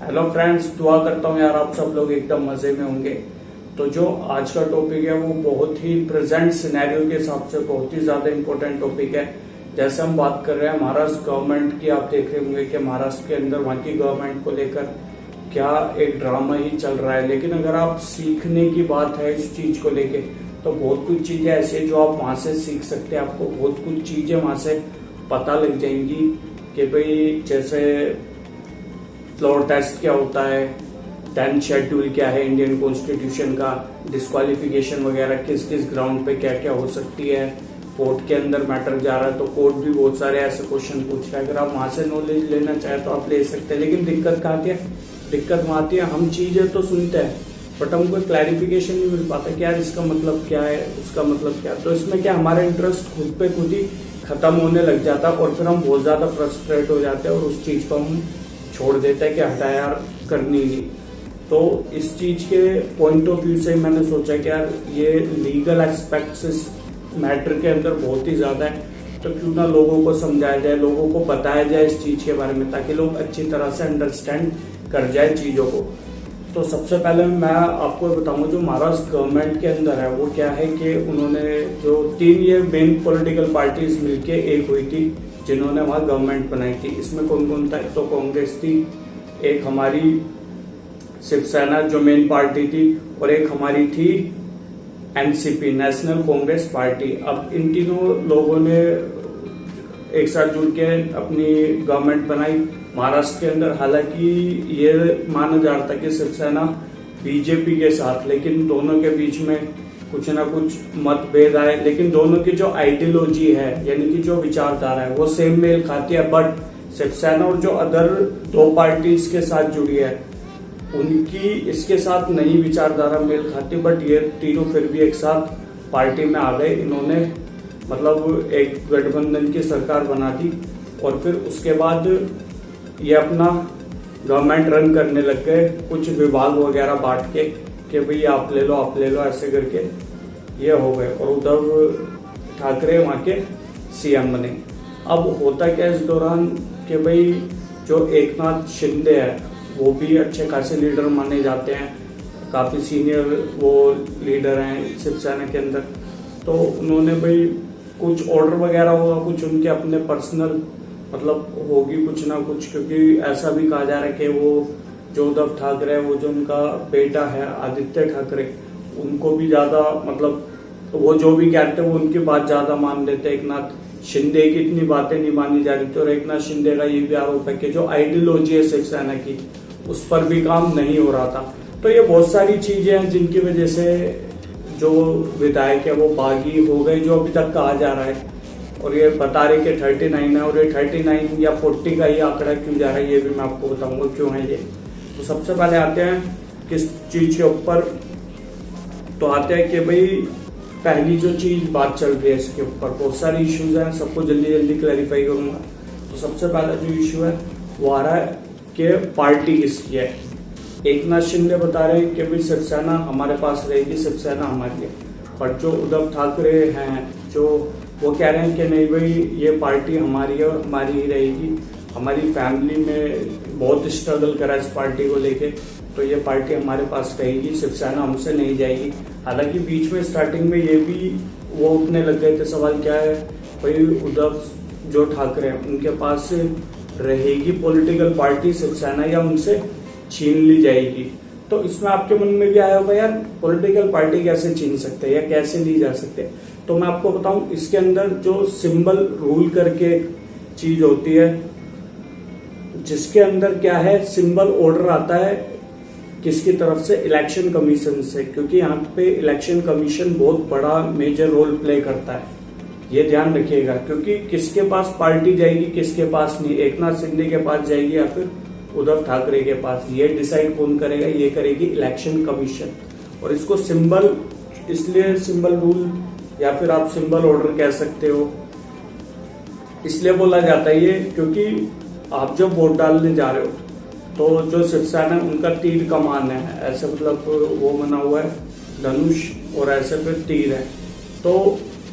Hello friends, दुआ करता हूँ यार आप सब लोग एकदम मजे में होंगे। तो जो आज का टॉपिक है वो बहुत ही प्रेजेंट सिनेरियो के हिसाब से बहुत ही ज्यादा इम्पोर्टेंट टॉपिक है। जैसे हम बात कर रहे हैं महाराष्ट्र गवर्नमेंट की, आप देख रहे होंगे कि महाराष्ट्र के अंदर वहाँ की गवर्नमेंट को लेकर क्या एक ड्रामा ही चल रहा है। लेकिन अगर आप सीखने की बात है इस चीज को लेके तो बहुत कुछ चीजें ऐसी है जो आप वहां से सीख सकते हैं। आपको बहुत कुछ चीजें वहां से पता लग जाएंगी कि भाई जैसे फ्लोर टेस्ट क्या होता है, 10th शेड्यूल क्या है इंडियन कॉन्स्टिट्यूशन का, डिस्क्वालिफिकेशन वगैरह किस किस ग्राउंड पे क्या क्या हो सकती है। कोर्ट के अंदर मैटर जा रहा है तो कोर्ट भी बहुत सारे ऐसे क्वेश्चन पूछ रहा है। अगर आप वहां से नॉलेज लेना चाहें तो आप ले सकते हैं। लेकिन दिक्कत कहाँ आती है? दिक्कत वहां आती है हम चीजें तो सुनते हैं बट हमको क्लैरिफिकेशन नहीं मिल पाता कि यार इसका मतलब क्या है, उसका मतलब क्या है। तो इसमें क्या हमारा इंटरेस्ट खुद पे खुद ही खत्म होने लग जाता है और फिर हम बहुत ज्यादा फ्रस्ट्रेट हो जाते हैं और उस चीज को हम छोड़ देते हैं कि हटा यार करनी नहीं। तो इस चीज के पॉइंट ऑफ व्यू से मैंने सोचा कि यार ये लीगल एस्पेक्ट्स इस मैटर के अंदर बहुत ही ज्यादा है, तो क्यों ना लोगों को समझाया जाए, लोगों को बताया जाए इस चीज के बारे में ताकि लोग अच्छी तरह से अंडरस्टैंड कर जाए चीजों को। तो सबसे पहले मैं आपको बताऊंगा जो महाराष्ट्र गवर्नमेंट के अंदर है वो क्या है कि उन्होंने जो 3 ये मेन पॉलिटिकल पार्टीज मिलके एक हुई थी जिन्होंने वहां गवर्नमेंट बनाई थी। इसमें कौन कौन था? तो कांग्रेस थी, एक हमारी शिवसेना जो मेन पार्टी थी और एक हमारी थी एनसीपी, नेशनल कांग्रेस पार्टी। अब इन तीनों लोगों ने एक साथ जुड़ के अपनी गवर्नमेंट बनाई महाराष्ट्र के अंदर। हालांकि ये माना जा रहा था कि शिवसेना बीजेपी के साथ, लेकिन दोनों के बीच में कुछ ना कुछ मतभेद आए। लेकिन दोनों की जो आइडियोलॉजी है यानी कि जो विचारधारा है वो सेम मेल खाती है। बट शिवसेना और जो अदर 2 पार्टीज के साथ जुड़ी है उनकी इसके साथ नई विचारधारा मेल खाती, बट ये तीनों फिर भी एक साथ पार्टी में आ गए। इन्होंने मतलब एक गठबंधन की सरकार बना दी और फिर उसके बाद ये अपना गवर्नमेंट रन करने लग गए, कुछ विभाग वगैरह बांट के कि भाई आप ले लो ऐसे करके ये हो गए। और उद्धव ठाकरे वहां के सीएम बने। अब होता क्या इस दौरान कि भाई जो एकनाथ शिंदे है वो भी अच्छे खासे लीडर माने जाते हैं, काफी सीनियर वो लीडर हैं शिवसेना के अंदर। तो उन्होंने भाई कुछ ऑर्डर वगैरह होगा, कुछ उनके अपने पर्सनल मतलब होगी कुछ ना कुछ, क्योंकि ऐसा भी कहा जा रहा है कि वो जो उद्धव ठाकरे है वो जो उनका बेटा है आदित्य ठाकरे उनको भी ज्यादा मतलब वो जो भी कहते हैं वो उनकी बात ज्यादा मान लेते हैं। एकनाथ शिंदे की इतनी बातें नहीं मानी जा रही थी। और एकनाथ शिंदे का ये भी आरोप है कि जो आइडियोलॉजी है शिवसेना की उस पर भी काम नहीं हो रहा था। तो ये बहुत सारी चीजें हैं जिनकी वजह से जो विधायक है वो बागी हो गए, जो अभी तक कहा जा रहा है। और ये बता रहे कि 39 है और ये 39 या 40 का ही आंकड़ा क्यों जा रहा है ये भी मैं आपको बताऊंगा क्यों है ये। तो सबसे पहले आते हैं किस चीज के ऊपर, तो आते हैं कि भाई पहली जो चीज बात चल रही है इसके ऊपर बहुत सारी इश्यूज हैं, सबको जल्दी जल्दी क्लैरिफाई करूंगा। तो सबसे पहला जो इश्यू है वो आ रहा है कि पार्टी किसकी है। एकनाथ शिंदे बता रहे हैं कि भाई शिवसेना हमारे पास रहेगी, शिवसेना हमारी है। पर जो उद्धव ठाकरे हैं जो वो कह रहे हैं कि नहीं भाई ये पार्टी हमारी है और हमारी ही रहेगी। हमारी फैमिली में बहुत स्ट्रगल करा इस पार्टी को लेके, तो ये पार्टी हमारे पास रहेगी, शिवसेना हमसे नहीं जाएगी। हालांकि बीच में स्टार्टिंग में ये भी वो उठने लग गए थे सवाल क्या है भाई उद्धव जो ठाकरे हैं उनके पास रहेगी पॉलिटिकल पार्टी शिवसेना या उनसे छीन ली जाएगी। तो इसमें आपके मन में भी आया होगा यार पॉलिटिकल पार्टी कैसे छीन सकते हैं या कैसे ली जा सकते हैं। तो मैं आपको बताऊं इसके अंदर जो सिंबल रूल करके चीज होती है जिसके अंदर क्या है सिंबल ऑर्डर आता है किसकी तरफ से? इलेक्शन कमीशन से, क्योंकि यहाँ पे इलेक्शन कमीशन बहुत बड़ा मेजर रोल प्ले करता है। ये ध्यान रखिएगा क्योंकि किसके पास पार्टी जाएगी किसके पास नहीं, एकनाथ शिंदे के पास जाएगी या फिर उद्धव ठाकरे के पास, ये डिसाइड कौन करेगा? ये करेगी इलेक्शन कमीशन। और इसको सिंबल इसलिए सिंबल रूल या फिर आप सिंबल ऑर्डर कह सकते हो इसलिए बोला जाता है ये क्योंकि आप जब वोट डालने जा रहे हो तो जो शिवसेना है उनका तीर कमान है, ऐसे मतलब वो बना हुआ है धनुष और ऐसे फिर तीर है। तो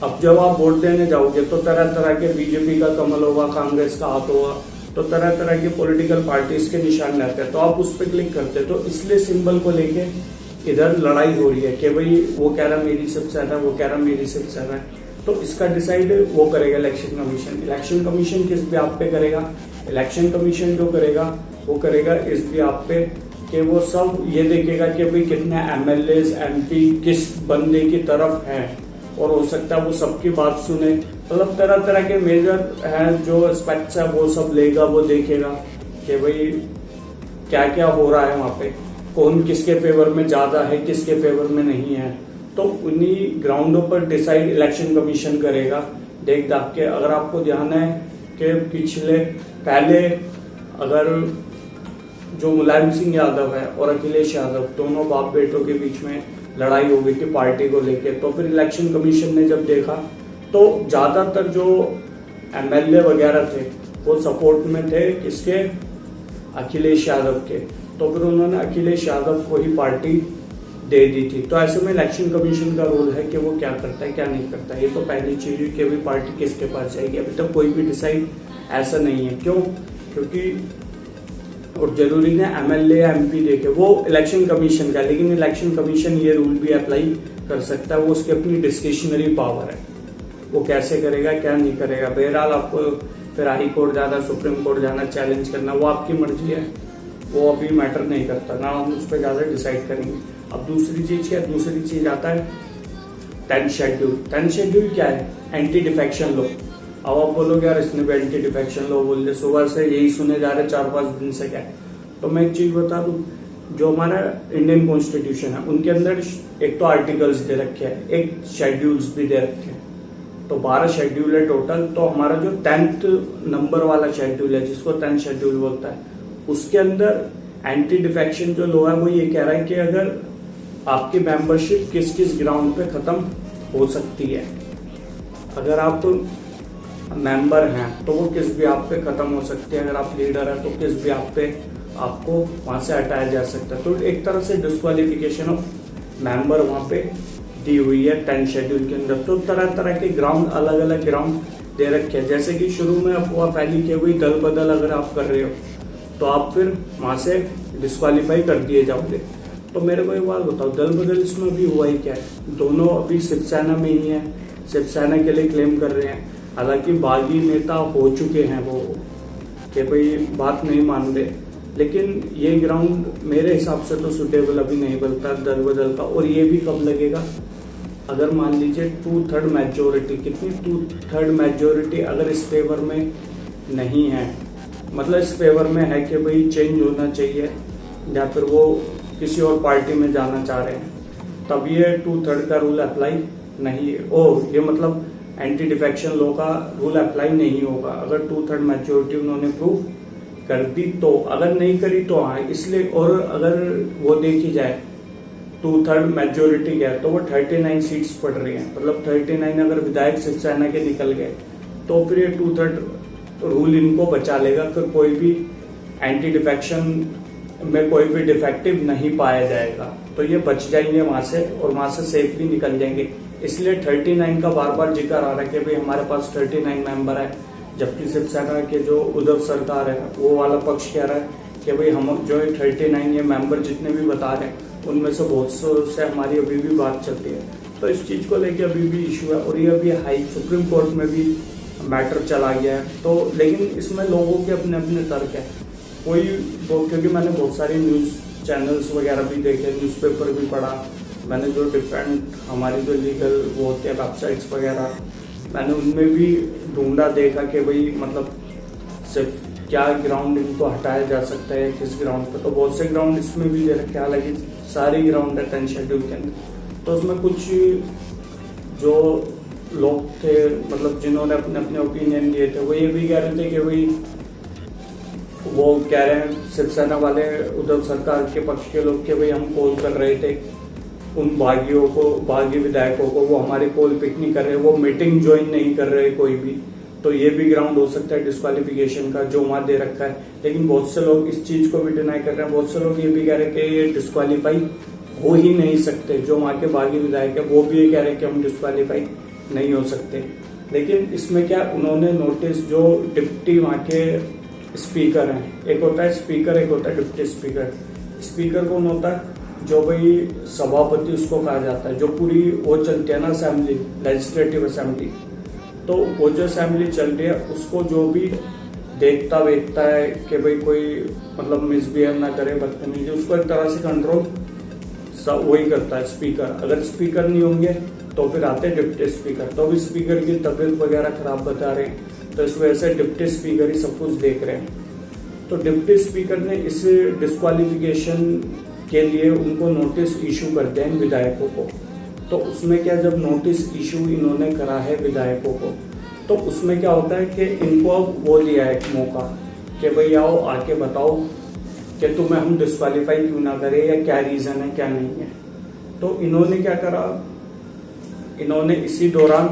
अब जब आप वोट देने जाओगे तो तरह तरह के बीजेपी का कमल होगा, कांग्रेस का हाथ होगा, तो तरह तरह की पॉलिटिकल पार्टीज के निशान रहते हैं, तो आप उस पर क्लिक करते हैं। तो इसलिए सिंबल को लेके इधर लड़ाई हो रही है कि भाई वो कह रहा मेरी सबसे ज्यादा, वो कह रहा मेरी सबसे ज्यादा है। तो इसका डिसाइड वो करेगा इलेक्शन कमीशन। इलेक्शन कमीशन किस बेस पे करेगा? इलेक्शन कमीशन जो करेगा वो करेगा इस बेस पे कि वो सब ये देखेगा कि भाई कितने एमएलए एमपी किस बंदे की तरफ हैं, और हो सकता है वो सबकी बात सुने। मतलब तरह तरह के मेजर हैं जो एस्पेक्ट्स है वो सब लेगा, वो देखेगा कि भाई क्या क्या हो रहा है वहां पे, कौन किसके फेवर में ज्यादा है, किसके फेवर में नहीं है। तो उन्हीं ग्राउंडों पर डिसाइड इलेक्शन कमीशन करेगा देख दाख के। अगर आपको ध्यान है कि पहले अगर जो मुलायम सिंह यादव है और अखिलेश यादव दोनों बाप बेटों के बीच में लड़ाई हो गई थी पार्टी को लेके, तो फिर इलेक्शन कमीशन ने जब देखा तो ज्यादातर जो एमएलए वगैरह थे वो सपोर्ट में थे किसके? अखिलेश यादव के। तो फिर उन्होंने अखिलेश यादव को ही पार्टी दे दी थी। तो ऐसे में इलेक्शन कमीशन का रोल है कि वो क्या करता है क्या नहीं करता है। ये तो पहली चीज है कि अभी पार्टी किसके पास जाएगी, अभी तक कोई भी डिसाइड ऐसा नहीं है। क्यों? क्योंकि और जरूरी है एमएलए एमपी देखे, वो इलेक्शन कमीशन का, लेकिन इलेक्शन कमीशन ये रूल भी अप्लाई कर सकता है, वो उसकी अपनी डिस्क्रिशनरी पावर है, वो कैसे करेगा क्या नहीं करेगा। बहरहाल आपको फिर हाई कोर्ट जाना, सुप्रीम कोर्ट जाना, चैलेंज करना, वो आपकी मर्जी है, वो अभी मैटर नहीं करता ना, हम उस पर ज्यादा डिसाइड करेंगे। अब दूसरी चीज क्या? दूसरी चीज आता है 10th शेड्यूल। 10th शेड्यूल क्या है? Anti defection law. अब आप बोलोगे यार इसने भी एंटी डिफेक्शन लॉ बोल दिया, सुबह से यही सुने जा रहे 4-5 दिन से, क्या है? तो मैं एक चीज बता दूं, जो हमारा इंडियन कॉन्स्टिट्यूशन है उनके अंदर एक तो आर्टिकल्स दे रखे हैं, एक शेड्यूल्स भी दे रखे हैं, तो 12 शेड्यूल है टोटल। तो हमारा जो 10th नंबर वाला शेड्यूल है जिसको 10th शेड्यूल बोलता है, उसके अंदर एंटी डिफेक्शन जो लॉ है वो ये कह रहा है कि अगर आपकी मेंबरशिप किस किस ग्राउंड पे खत्म हो सकती है, अगर आप मेंबर हैं तो वो किस भी आप पे खत्म हो सकती है, अगर आप लीडर हैं तो किस भी आप पे आपको वहां से हटाया जा सकता है। तो एक तरह से डिस्क्वालिफिकेशन ऑफ मेंबर वहां पे दी हुई है 10th शेड्यूल के अंदर। तो तरह तरह के ग्राउंड, अलग अलग ग्राउंड दे रखे हैं। जैसे कि शुरू में अफवाह फैली कि वही दल बदल अगर आप कर रहे हो तो आप फिर वहां से डिस्क्वालीफाई कर दिए जाओगे। तो मेरे को एक बात बताओ, दल बदल इसमें भी हुआ ही क्या है? दोनों अभी शिवसेना में ही है, शिवसेना के लिए क्लेम कर रहे हैं, हालांकि बागी नेता हो चुके हैं वो कि भाई बात नहीं मान रहे, लेकिन ये ग्राउंड मेरे हिसाब से तो सुटेबल अभी नहीं बनता दल बदल का। और ये भी कब लगेगा? अगर मान लीजिए 2/3 मेजोरिटी, कितनी 2/3 मेजोरिटी अगर इस फेवर में नहीं है, मतलब इस फेवर में है कि भाई चेंज होना चाहिए या फिर वो किसी और पार्टी में जाना चाह रहे हैं, तब ये 2/3 का रूल अप्लाई नहीं है। और ये मतलब एंटी डिफेक्शन लॉ का रूल अप्लाई नहीं होगा अगर 2/3 मेजोरिटी उन्होंने प्रूव कर दी तो। अगर नहीं करी तो हाँ, इसलिए। और अगर वो देखी जाए 2/3 मेजोरिटी क्या है तो वो 39 सीट्स पड़ रही हैं, मतलब 39 अगर विधायक शिवसेना के निकल गए तो फिर ये 2/3 रूल इनको बचा लेगा, फिर कोई भी एंटी डिफेक्शन में कोई भी डिफेक्टिव नहीं पाया जाएगा, तो ये बच जाएंगे वहां से और वहां से सेफली निकल जाएंगे। इसलिए 39 का बार बार जिक्र आ रहा है कि भाई हमारे पास 39 मेंबर है, जबकि शिवसेना के जो उद्धव सरकार है वो वाला पक्ष कह रहा है कि भाई हम जो 39 ये मेंबर जितने भी बता रहे हैं उनमें से बहुत से हमारी अभी भी बात चलती है। तो इस चीज को लेके अभी भी इशू है और ये अभी हाई सुप्रीम कोर्ट में भी मैटर चला गया है। तो लेकिन इसमें लोगों के अपने अपने तर्क है, कोई क्योंकि मैंने बहुत सारी न्यूज चैनल्स वगैरह भी देखे, न्यूज़पेपर भी पढ़ा, मैंने जो डिफरेंट हमारी जो लीगल वो होते हैं वेबसाइट्स वगैरह, मैंने उनमें भी ढूंढा, देखा कि भाई मतलब सिर्फ क्या ग्राउंड इनको हटाया जा सकता है किस ग्राउंड पर। तो बहुत से ग्राउंड इसमें भी दे रखे, हालांकि सारी ग्राउंड है 10th शेड्यूल के अंदर। तो उसमें कुछ जो लोग थे मतलब जिन्होंने अपने अपने ओपिनियन दिए थे वो ये भी कह रहे थे कि भाई वो कह रहे हैं शिवसेना वाले उद्धव सरकार के पक्ष के लोग के भाई हम कॉल कर रहे थे उन बागियों को, बागी विधायकों को, वो हमारे कॉल पिक नहीं कर रहे, वो मीटिंग ज्वाइन नहीं कर रहे कोई भी। तो ये भी ग्राउंड हो सकता है डिस्क्वालिफिकेशन का जो वहां दे रखा है। लेकिन बहुत से लोग इस चीज को भी डिनाई कर रहे हैं, बहुत से लोग ये भी कह रहे हैं कि ये डिस्क्वालीफाई हो ही नहीं सकते, जो वहां के बागी विधायक है वो भी ये कह रहे हैं कि हम डिस्क्वालीफाई नहीं हो सकते। लेकिन इसमें क्या उन्होंने नोटिस जो डिप्टी वहां के स्पीकर हैं, एक होता है स्पीकर, एक होता है डिप्टी स्पीकर। स्पीकर कौन होता है? जो भाई सभापति उसको कहा जाता है, जो पूरी वो चलती है ना असेंबली, लेजिस्लेटिव असेंबली, तो वो जो असेंबली चल रही है उसको जो भी देखता वेखता है कि भाई कोई मतलब मिसबिहेव ना करे, बदतमीजी, उसको एक तरह से कंट्रोल वही करता है स्पीकर। अगर स्पीकर नहीं होंगे तो फिर आते हैं डिप्टी स्पीकर। तो अभी स्पीकर की तबीयत वगैरह खराब बता रहे हैं, तो इस वजह से डिप्टी स्पीकर ही सब कुछ देख रहे हैं। तो डिप्टी स्पीकर ने इस डिस्क्वालिफिकेशन के लिए उनको नोटिस इशू कर दिया इन विधायकों को। तो उसमें क्या, जब नोटिस इशू इन्होंने करा है विधायकों को, तो उसमें क्या होता है कि इनको अब वो दिया है एक मौका कि भाई आओ आके बताओ कि तुम्हें हम डिस्क्वालीफाई क्यों ना करें, या क्या रीजन है क्या नहीं है। तो इन्होंने क्या करा, इन्होंने इसी दौरान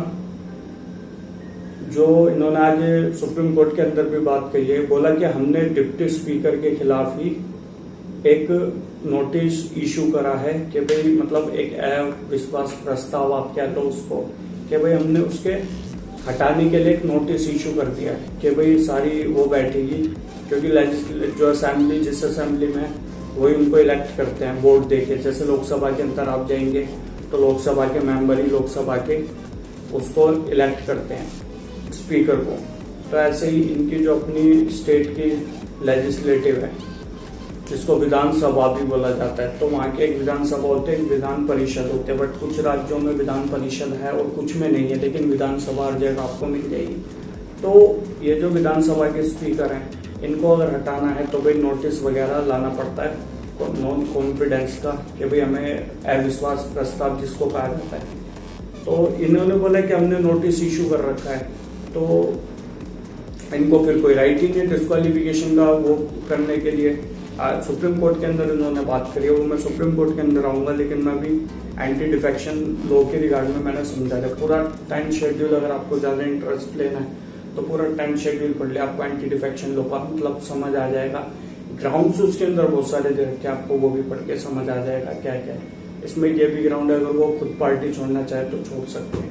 जो इन्होंने आज सुप्रीम कोर्ट के अंदर भी बात कही है, बोला कि हमने डिप्टी स्पीकर के खिलाफ ही एक नोटिस इशू करा है कि भाई मतलब एक अविश्वास प्रस्ताव आप क्या तो उसको कि भाई हमने उसके हटाने के लिए एक नोटिस इशू कर दिया है कि भाई सारी वो बैठेगी, क्योंकि जो असेंबली जिस असेंबली में वही उनको इलेक्ट करते हैं वोट देके। जैसे लोकसभा के अंदर आप जाएंगे तो लोकसभा के मेंबर ही लोकसभा के उसको इलेक्ट करते हैं स्पीकर को। तो ऐसे ही इनकी जो अपनी स्टेट की लेजिस्लेटिव है, जिसको विधानसभा भी बोला जाता है, तो वहाँ के एक विधानसभा होते हैं, एक विधान परिषद होते हैं। बट कुछ राज्यों में विधान परिषद है और कुछ में नहीं है, लेकिन विधानसभा हर जगह आपको मिल जाएगी। तो ये जो विधानसभा के स्पीकर हैं, इनको अगर हटाना है तो भाई नोटिस वगैरह लाना पड़ता है नॉन कॉन्फिडेंस का कि भाई हमें अविश्वास प्रस्ताव जिसको कहा जाता है। तो इन्होंने बोला कि हमने नोटिस इशू कर रखा है, तो इनको फिर कोई राइट ही नहीं डिस्क्वालिफिकेशन का वो करने के लिए। आज सुप्रीम कोर्ट के अंदर इन्होंने बात करी है, वो मैं सुप्रीम कोर्ट के अंदर आऊंगा, लेकिन मैं भी एंटी डिफेक्शन लॉ के रिगार्ड में मैंने समझा है पूरा टाइम शेड्यूल। अगर आपको ज्यादा इंटरेस्ट लेना है तो पूरा टाइम शेड्यूल पढ़ ले, आपको एंटी डिफेक्शन लॉ का मतलब समझ आ जाएगा। ग्राउंड्स उसके अंदर बहुत सारे दे रखे, आपको वो भी पढ़ के समझ आ जाएगा क्या क्या है इसमें। ये भी ग्राउंड है, अगर वो खुद पार्टी छोड़ना चाहे तो छोड़ सकते हैं,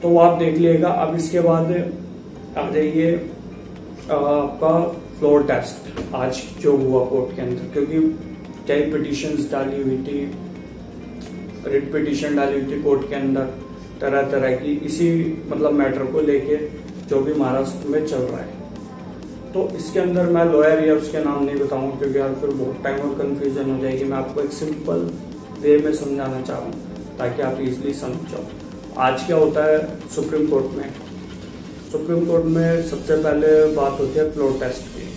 तो वो आप देख लीजिएगा। अब इसके बाद आ जाइए आपका फ्लोर टेस्ट आज जो हुआ कोर्ट के अंदर, क्योंकि कई पिटिशंस डाली हुई थी, रिट पिटिशन डाली हुई थी कोर्ट के अंदर तरह तरह की, इसी मतलब मैटर को लेके जो भी महाराष्ट्र में चल रहा है। तो इसके अंदर मैं लॉयर या उसके नाम नहीं बताऊंगा, क्योंकि यार फिर बहुत टाइम और कंफ्यूजन हो जाएगी। मैं आपको एक सिंपल वे में समझाना चाह रहा हूँ ताकि आप इजीली समझ जाओ। आज क्या होता है सुप्रीम कोर्ट में, सुप्रीम कोर्ट में सबसे पहले बात होती है फ्लोर टेस्ट की,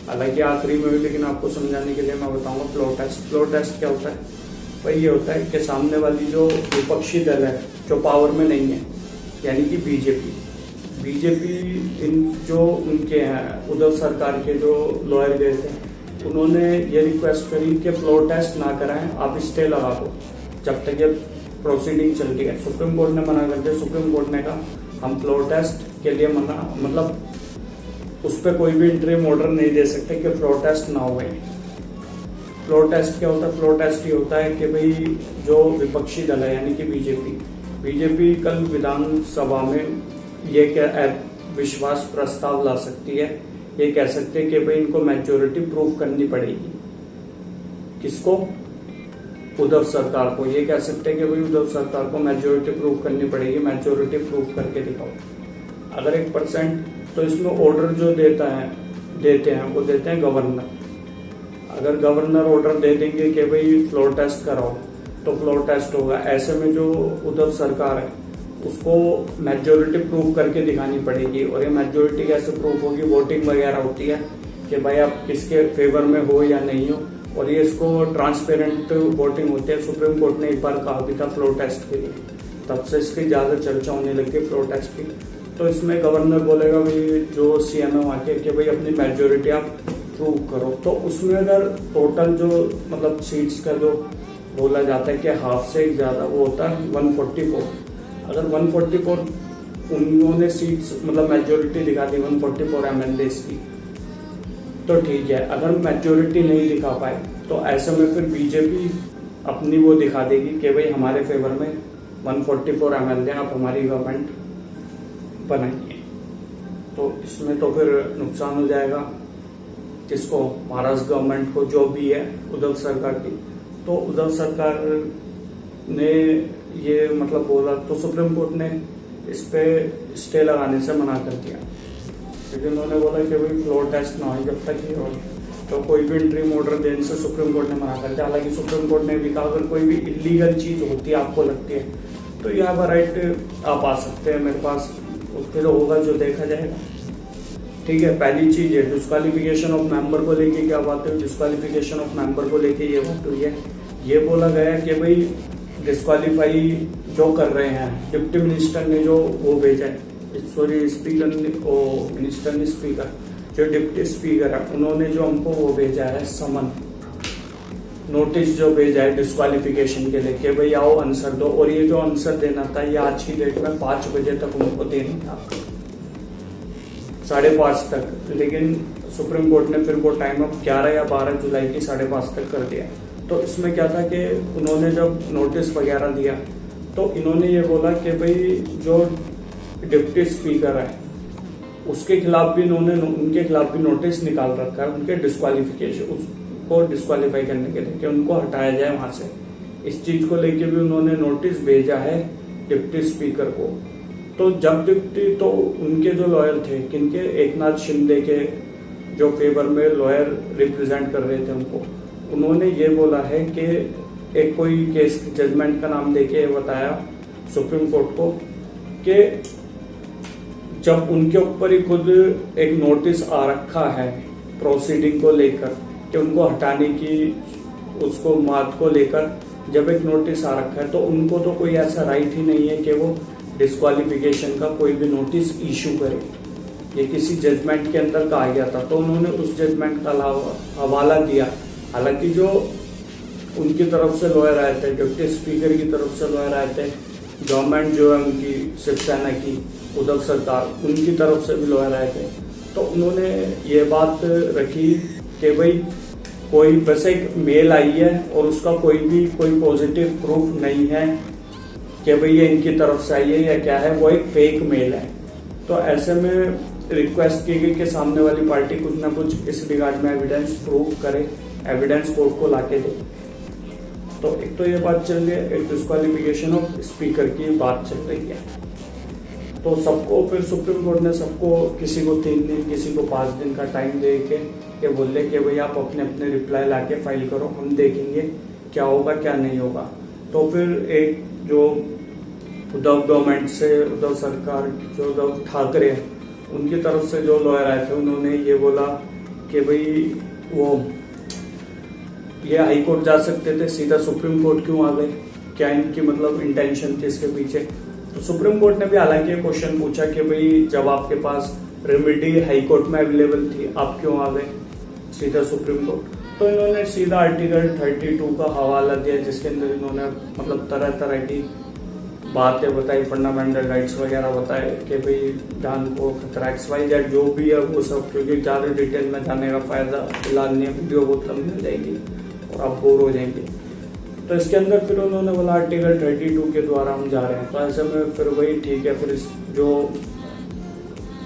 हालांकि आखिरी में भी, लेकिन आपको समझाने के लिए मैं बताऊंगा फ्लोर टेस्ट। फ्लोर टेस्ट क्या होता है भाई, ये होता है कि सामने वाली जो विपक्षी दल है जो पावर में नहीं है, यानी कि बीजेपी इन जो उनके हैं उद्धव सरकार के जो लॉयर गए थे, उन्होंने ये रिक्वेस्ट करी कि फ्लोर टेस्ट ना कराएं, आप स्टे लगा दो जब तक ये प्रोसीडिंग चल रही है। सुप्रीम कोर्ट ने मना कर दिया। सुप्रीम कोर्ट ने कहा हम फ्लोर टेस्ट के लिए मना, मतलब उस पर कोई भी इंटरिम ऑर्डर नहीं दे सकते कि फ्लोर टेस्ट ना हुए। फ्लोर टेस्ट क्या होता है? फ्लोर टेस्ट ये होता है कि भाई जो विपक्षी दल है यानी कि बीजेपी कल विधानसभा में ये क्या विश्वास प्रस्ताव ला सकती है, ये कह सकते हैं कि भाई इनको मेजोरिटी प्रूव करनी पड़ेगी। किसको? उद्धव सरकार को। ये कह सकते हैं कि भाई उद्धव सरकार को मेजोरिटी प्रूव करनी पड़ेगी, मेजोरिटी प्रूव करके दिखाओ। अगर 1%, तो इसमें ऑर्डर जो देते हैं वो देते हैं गवर्नर। अगर गवर्नर ऑर्डर दे देंगे कि भाई फ्लोर टेस्ट कराओ तो फ्लोर टेस्ट होगा। ऐसे में जो उद्धव सरकार है उसको मेजोरिटी प्रूव करके दिखानी पड़ेगी, और ये मेजोरिटी कैसे प्रूव होगी? वोटिंग वगैरह होती है कि भाई आप किसके फेवर में हो या नहीं हो, और ये इसको ट्रांसपेरेंट वोटिंग होती है। सुप्रीम कोर्ट ने एक बार कहा भी था फ्लोर टेस्ट के लिए, तब से इसकी ज्यादा चर्चा होने लगी फ्लोर टेस्ट की। तो इसमें गवर्नर बोलेगा भाई जो सीएम है वहाँ के कि भाई अपनी मेजोरिटी आप प्रूव करो। तो उसमें अगर टोटल जो मतलब सीट्स का जो बोला जाता है कि हाफ से ज्यादा, वो होता है 144। अगर 144 उन्होंने सीट्स मतलब मेजोरिटी दिखा दी 144 एमएलए की, तो ठीक है। अगर मेजोरिटी नहीं दिखा पाए तो ऐसे में फिर बीजेपी अपनी वो दिखा देगी कि भाई हमारे फेवर में 144 एमएलए, आप हमारी गवर्नमेंट बनाइए। तो इसमें तो फिर नुकसान हो जाएगा किसको, महाराष्ट्र गवर्नमेंट को जो भी है, उद्धव सरकार की। तो उद्धव सरकार ने ये मतलब बोला तो सुप्रीम कोर्ट ने इस पे स्टे लगाने से मना कर दिया, क्योंकि उन्होंने बोला कि भाई फ्लोर टेस्ट ना हो जब तक ये हो, तो कोई भी इंट्रीम ऑर्डर देने से सुप्रीम कोर्ट ने मना कर दिया। हालांकि सुप्रीम कोर्ट ने भी कहा अगर कोई भी इलीगल चीज होती है आपको लगती है तो यह राइट आप आ सकते हैं मेरे पास, फिर होगा जो देखा जाएगा। ठीक है, पहली चीज है डिस्क्वालिफिकेशन ऑफ मेंबर को लेके क्या बात है, डिस्क्वालिफिकेशन ऑफ मेंबर को लेके ये बात हुई है। ये बोला गया कि भाई डिस्क्वालीफाई जो कर रहे हैं डिप्टी मिनिस्टर ने जो वो भेजा है, सॉरी स्पीकर मिनिस्टर ने स्पीकर जो डिप्टी स्पीकर है उन्होंने जो हमको वो भेजा है समन नोटिस जो भेजा है डिस्क्वालिफिकेशन के लिए कि भाई आओ आंसर दो, और ये जो आंसर देना था ये आज की डेट में 5 बजे तक उनको देना था, 5:30 तक। लेकिन सुप्रीम कोर्ट ने फिर वो टाइम अप 11 या 12 जुलाई की 5:30 तक कर दिया। तो इसमें क्या था कि उन्होंने जब नोटिस वगैरह दिया तो इन्होंने ये बोला कि भाई जो डिप्टी स्पीकर है उसके खिलाफ भी उनके खिलाफ भी नोटिस निकाल रखा है, उनके डिस्क्वालिफिकेशन उसको डिस्क्वालीफाई करने के लिए कि उनको हटाया जाए वहां से। इस चीज को लेके भी उन्होंने नोटिस भेजा है डिप्टी स्पीकर को। तो जब डिप्टी तो उनके जो लॉयर थे किनके, एकनाथ शिंदे के जो फेवर में लॉयर रिप्रेजेंट कर रहे थे उनको, उन्होंने ये बोला है कि एक कोई केस जजमेंट का नाम देके बताया सुप्रीम कोर्ट को कि जब उनके ऊपर ही खुद एक नोटिस आ रखा है प्रोसीडिंग को लेकर कि उनको हटाने की उसको मात को लेकर जब एक नोटिस आ रखा है तो उनको तो कोई ऐसा राइट ही नहीं है कि वो डिस्क्वालिफिकेशन का कोई भी नोटिस इशू करे। ये किसी जजमेंट के अंदर कहा गया था तो उन्होंने उस जजमेंट का हवाला दिया। हालांकि जो उनकी तरफ से लॉयर आए थे, डिप्टी स्पीकर की तरफ से लॉयर आए थे, गवर्नमेंट जो है उनकी शिवसेना की उद्धव सरकार, उनकी तरफ से भी लॉयर आए थे, तो उन्होंने ये बात रखी कि भाई कोई बस एक मेल आई है और उसका कोई पॉजिटिव प्रूफ नहीं है कि भाई ये इनकी तरफ से आई है या क्या है, वो एक फेक मेल है। तो ऐसे में रिक्वेस्ट की गई कि सामने वाली पार्टी कुछ ना कुछ इस रिगार्ड में एविडेंस प्रूफ करे, एविडेंस कोर्ट को लाके दे। तो एक तो ये बात चल रही है, एक डिस्क्वालिफिकेशन ऑफ स्पीकर की बात चल रही है। तो सबको फिर सुप्रीम कोर्ट ने सबको, किसी को 3 दिन किसी को 5 दिन का टाइम दे के बोले कि भाई आप अपने अपने रिप्लाई लाके फाइल करो, हम देखेंगे क्या होगा क्या नहीं होगा। तो फिर एक जो उद्धव गवर्नमेंट से उद्धव सरकार जो उद्धव ठाकरे उनकी तरफ से जो लॉयर आए थे उन्होंने ये बोला कि भाई वो ये हाई कोर्ट जा सकते थे, सीधा सुप्रीम कोर्ट क्यों आ गए, क्या इनकी मतलब इंटेंशन थी इसके पीछे। तो सुप्रीम कोर्ट ने भी हालांकि क्वेश्चन पूछा कि भाई जब आपके पास रेमेडी हाई कोर्ट में अवेलेबल थी आप क्यों आ गए सीधा सुप्रीम कोर्ट। तो इन्होंने सीधा आर्टिकल 32 का हवाला दिया जिसके अंदर इन्होंने मतलब तरह तरह की बातें बताई, फंडामेंटल राइट्स वगैरह बताए कि भाई जान को खतरा XYZ जो भी है वो सब, क्योंकि ज्यादा डिटेल में जाने का फायदा फिलहाल नहीं है, वीडियो बहुत लंबी हो जाएगी और आप बोर हो जाएंगे। तो इसके अंदर फिर उन्होंने बोला आर्टिकल 32 के द्वारा हम जा रहे हैं। तो ऐसे में फिर वही ठीक है, फिर जो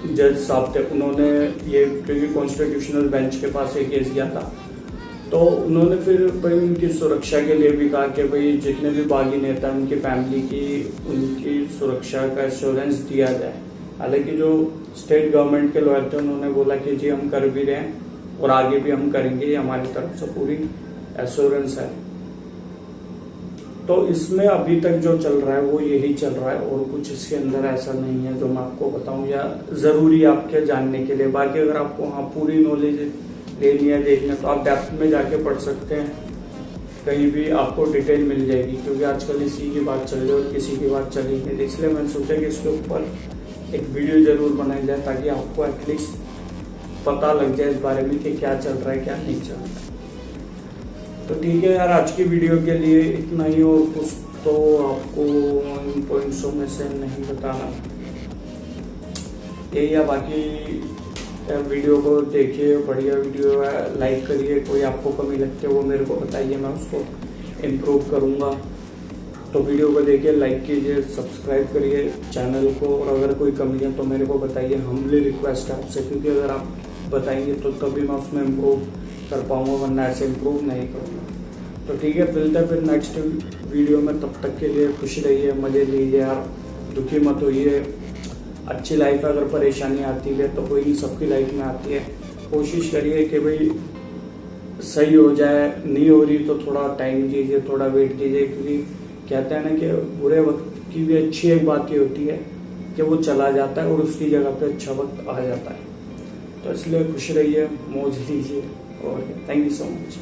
जज साहब थे उन्होंने ये, क्योंकि कॉन्स्टिट्यूशनल बेंच के पास एक केस गया था, तो उन्होंने फिर भाई उनकी सुरक्षा के लिए भी कहा कि भाई जितने भी बागी नेता उनकी फैमिली की उनकी सुरक्षा का एश्योरेंस दिया जाए। हालांकि जो स्टेट गवर्नमेंट के लॉयर थे उन्होंने बोला कि जी हम कर भी रहे हैं और आगे भी हम करेंगे, ये हमारी तरफ से पूरी एश्योरेंस है। तो इसमें अभी तक जो चल रहा है वो यही चल रहा है और कुछ इसके अंदर ऐसा नहीं है जो मैं आपको बताऊं या जरूरी आपके जानने के लिए। बाकी अगर आपको हाँ पूरी नॉलेज लेनी है देखना तो आप डेप्थ में जाके पढ़ सकते हैं, कहीं भी आपको डिटेल मिल जाएगी, क्योंकि आजकल इसी की बात चल रही है और किसी की बात चली नहीं। इसलिए मैंने सोचा कि इसके ऊपर एक वीडियो जरूर बनाई जाए ताकि आपको एटलीस्ट पता लग जाए इस बारे में कि क्या चल रहा है क्या नहीं चल रहा है। तो ठीक है यार, आज की वीडियो के लिए इतना ही, और कुछ तो आपको इन पॉइंट्सों में से नहीं बताना यही है। बाकी वीडियो को देखिए, बढ़िया वीडियो है, लाइक करिए, कोई आपको कमी लगती है वो मेरे को बताइए, मैं उसको इम्प्रूव करूँगा। तो वीडियो को देखिए, लाइक कीजिए, सब्सक्राइब करिए चैनल को, और अगर कोई कमी है तो मेरे को बताइए। हम्बली रिक्वेस्ट है आपसे, क्योंकि अगर आप बताएंगे तो तभी मैं उसमें इम्प्रूव कर पाऊंगा, वरना ऐसे इम्प्रूव नहीं करूँगा। तो ठीक है, मिलते हैं फिर नेक्स्ट वीडियो में। तब तक के लिए खुश रहिए, मज़े लीजिए यार, दुखी मत होइए। अच्छी लाइफ है, अगर परेशानी आती है तो कोई नहीं, सबकी लाइफ में आती है। कोशिश करिए कि भाई सही हो जाए, नहीं हो रही तो थोड़ा टाइम दीजिए, थोड़ा वेट कीजिए, क्योंकि कहते हैं ना कि बुरे वक्त की भी अच्छी एक बात ये होती है कि वो चला जाता है और उसकी जगह पे अच्छा वक्त आ जाता है। तो इसलिए खुश रहिए, मौज लीजिए, और थैंक यू सो मच।